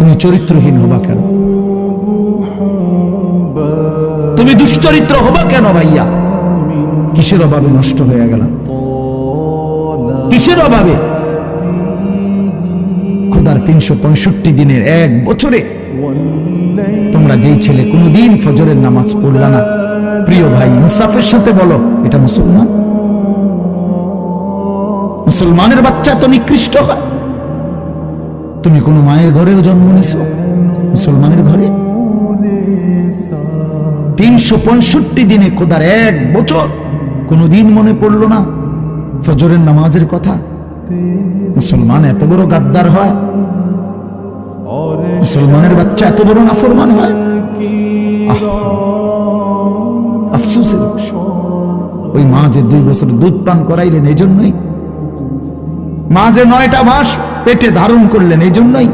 তুমি চরিত্রহীন হবা কেন? তুমি দুশ্চরিত্র হবা কেন ভাইয়া? কিসের অভাবে নষ্ট হয়ে গেল? কিসের অভাবে? খোদার 365 দিনের এক বছরে তোমরা যেই ছেলে কোনোদিন ফজরের নামাজ পড়লা না, প্রিয় ভাই ইনসাফের সাথে বলো, এটা মুসলমান? মুসলমানের বাচ্চা তো নিকৃষ্ট হয়। তুমি কোন মায়ের ঘরেও জন্ম নিছো? মুসলমানের ঘরে 365 দিনে খোদার এক বছর কোনদিন মনে পড়লো না ফজরের নামাজের কথা? মুসলমান এত বড় গাদ্দার হয়? মুসলমানের বাচ্চা এত বড় নাফরমান হয়? আফসোসের বিষয়। ওই মা যে 2 বছর দুধ পান করাইলেন এই জন্যই, মা যে 9টা মাস পেটে ধারণ করলেন এই জন্যই